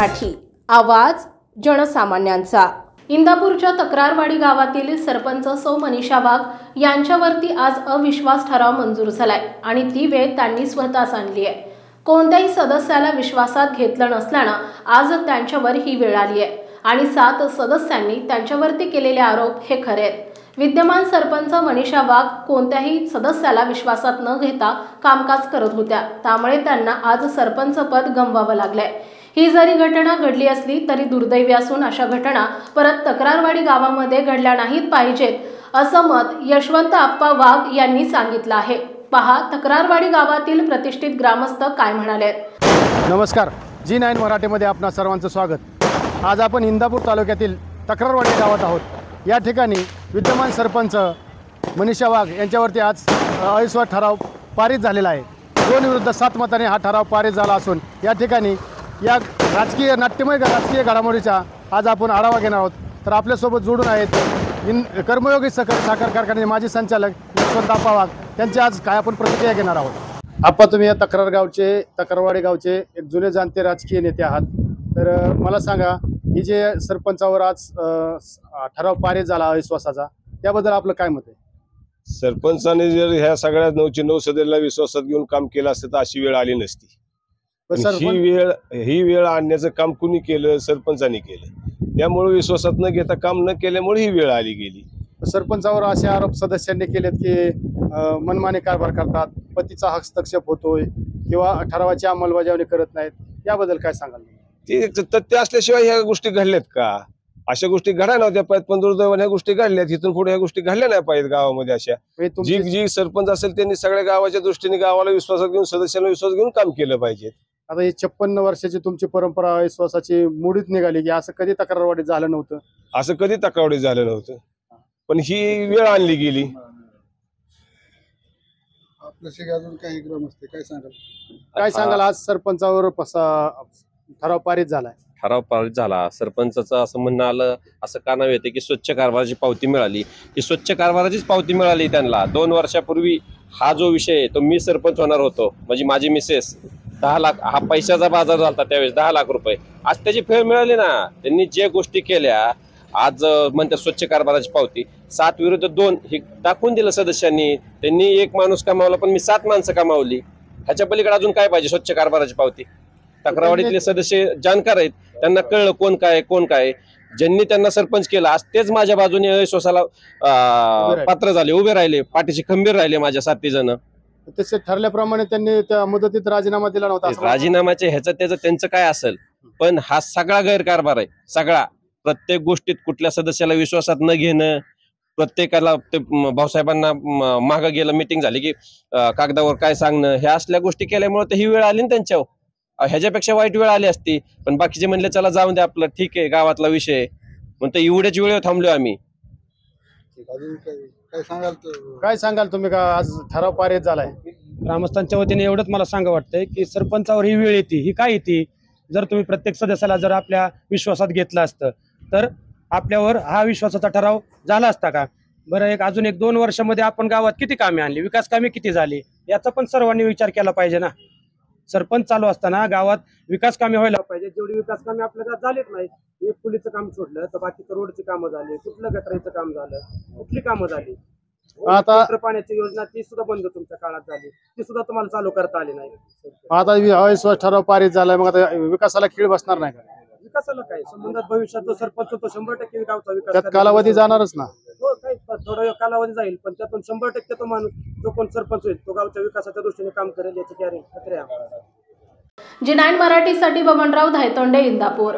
मराठी, आवाज जनसामान्यांचा। इंदापूरच्या तक्रारवाडी गावातील सरपंच सौ मनीषा वाघ यांच्यावरती आज अविश्वास ठराव मंजूर झालाय आणि ती वेळ त्यांनी स्वतःच आणली आहे। कोणत्याही सदस्याला विश्वासात घेतलं नसल्यानं आज त्यांच्यावर ही वेळ आली आहे आणि 7 सदस्यांनी त्यांच्यावरती केलेले आरोप हे खरे आहेत। विद्यमान सरपंच मनीषा वाघ कोणत्याही सदस्याला विश्वासात न घेता कामकाज करत होत्या, त्यामुळे त्यांना आज सरपंच पद गमवावं लागलंय। ही जरी घटना घडली असली तरी दुर्दैवी असून अशा घटना परत तक्रारवाडी गावामध्ये घडल्या नाहीत पाहिजेत, असं मत यशवंत आप्पा वाघ यांनी सांगितलं आहे। पहा तक्रारवाडी गावातील प्रतिष्ठित ग्रामस्थ काय म्हणाले। नमस्कार, G9 मराठीमध्ये आपणा सर्वांचं स्वागत। आज आपण इंदापूर तालुक्यातील तक्रारवाडी गावात आहोत। या ठिकाणी विद्यमान सरपंच मनीषा वाघ यांच्यावरती आज अविश्वास ठराव पारित झालेला आहे। 2 विरुद्ध 7 मतांनी हा ठराव पारित झाला असून या ठिकाणी या नाट्यमय राजकीय घडामोडीचा आज आपण आढावा घेणार आहोत। तर आपल्यासोबत जोडून आहेत कर्मयोगी साखर कारखान्याचे माजी संचालक यशवंत आप्पा वाघ, त्यांची आज काय आपण प्रतिक्रिया घेणार आहोत। आप्पा, तुम्ही या तक्रारवाडी गावचे एक जुने जाणते राजकीय नेते आहात, तर मला सांगा, ही जे सरपंचावर आज ठराव पारित झाला अविश्वासाचा, त्याबद्दल आपलं काय मत आहे? सरपंचाने जर ह्या सगळ्या 9चे 9 सदस्यांना विश्वासात घेऊन काम केलं असतं तर अशी वेळ आली नसती। ही वेळ आणण्याचं काम कुणी केलं? सरपंचाने केलं। त्यामुळे विश्वासात न घेता काम न केल्यामुळे ही वेळ आली गेली। सरपंचावर असे आरोप सदस्यांनी केलेत की मनमानी कारभार करतात, पतीचा हस्तक्षेप होतोय किंवा ठरावाची अंमलबजावणी करत नाहीत, याबद्दल काय सांगाल? ते तथ्य असल्याशिवाय ह्या गोष्टी घडल्यात का? अशा गोष्टी घडायला नव्हत्या पाहिजेत, पण दुर्दैवाने ह्या गोष्टी घडल्यात। इथून पुढे ह्या गोष्टी घडल्या नाही पाहिजेत गावामध्ये। अशा जी सरपंच असेल त्यांनी सगळ्या गावाच्या दृष्टीने गावाला विश्वासात घेऊन सदस्यांना विश्वास घेऊन काम केलं पाहिजे। आता ही 56 वर्षाची तुमची परंपरा विश्वासाची मुडीत निघाली की असं कधी तक्रारवाडीत झालं नव्हतं? असं कधी तक्रारवाडीत झालं नव्हतं, पण ही वेळ आणली गेली। आपल्याशी अजून काही ग्रामस्थ काय सांगाल? आज सरपंचावर ठराव पारित झालाय। ठराव पारित झाला, सरपंचाचं असं म्हणणं आलं, असं का नाव येते की स्वच्छ कारभाराची पावती मिळाली। ही स्वच्छ कारभाराचीच पावती मिळाली त्यांना। 2 वर्षापूर्वी हा जो विषय तो मी सरपंच होणार होतो, म्हणजे माझी मिसेस 10 लाख, हा पैशाचा बाजार झाला त्यावेळेस 10 लाख रुपये, आज त्याची फेर मिळाली ना। त्यांनी जे गोष्टी केल्या आज म्हणतात स्वच्छ कारभाराची पावती, 7 विरुद्ध 2 हे दाखवून दिलं सदस्यांनी। त्यांनी 1 माणूस कमावला, पण मी 7 माणसं कमावली। ह्याच्या पलीकडे अजून काय पाहिजे? स्वच्छ कारभाराची पावती। तक्रारवाडीतले सदस्य जाणकार आहेत, त्यांना कळलं कोण काय। ज्यांनी त्यांना सरपंच केलं आज तेच माझ्या बाजूने अविश्वासाला पात्र झाले, उभे राहिले, पाठीशी खंबीर राहिले माझ्या 7 जण। तसे ठरल्याप्रमाणे त्यांनी त्या मुदतीत राजीनामा दिला नव्हता। राजीनामाचे ह्याचं त्याचं त्यांचं काय असेल, पण हा सगळा गैरकारभार आहे। सगळा, प्रत्येक गोष्टीत कुठल्या सदस्याला विश्वासात न घेणं, प्रत्येकाला ते भाऊसाहेबांना मागं गेलं, मिटिंग झाली की कागदावर काय सांगणं, ह्या असल्या गोष्टी केल्यामुळे तर ही वेळ आली ना त्यांच्यावर। ह्याच्यापेक्षा वाईट वेळ आली असती, पण बाकीचे म्हणले चला जाऊन दे आपलं, ठीक आहे गावातला विषय, म्हणतो एवढ्याच वेळेवर थांबलो आम्ही। काय सांगाल तुम्ही? का आज ठराव पारित झालाय? ग्रामस्थांच्या वतीने एवढंच मला सांगा वाटतंय की सरपंचावर ही वेळ येते, ही काय येते? जर तुम्ही प्रत्येक सदस्याला जर आपल्या विश्वासात घेतलं असतं तर आपल्यावर हा विश्वासाचा ठराव झाला असता का? बरं, अजून 2 वर्षामध्ये आपण गावात किती कामे आणली, विकास कामे किती झाली, याचा पण सर्वांनी विचार केला पाहिजे ना। सरपंच चालू असताना गावात विकास कामे व्हायला पाहिजे। जेवढी विकास कामे आपल्या गावात झालीच नाही, एक पुलीचं काम सोडलं तर बाकीचं रोडची कामं झाली, कुठलं गटराचं काम झालं, कुठली कामं झाली? आता पाण्याची योजना ती सुद्धा बंद तुमच्या काळात झाली, ती सुद्धा तुम्हाला चालू करता आली नाही। आता अविश्वास ठराव पारित झालाय, मग आता विकासाला खीळ बसणार नाही का? विकासाला काय संबंधात भविष्यात जो सरपंच होतो 100% गावचा विकास त्यात कालावधी जाणारच ना। हो, काही थोडा कालावधी जाईल, पण त्यातून 100% तो माणूस जो कोण सरपंच होईल तो गावच्या विकासाच्या दृष्टीने काम करेल याची खात्री आहे। G9 मराठीसाठी बबनराव धायतोंडे, इंदापूर।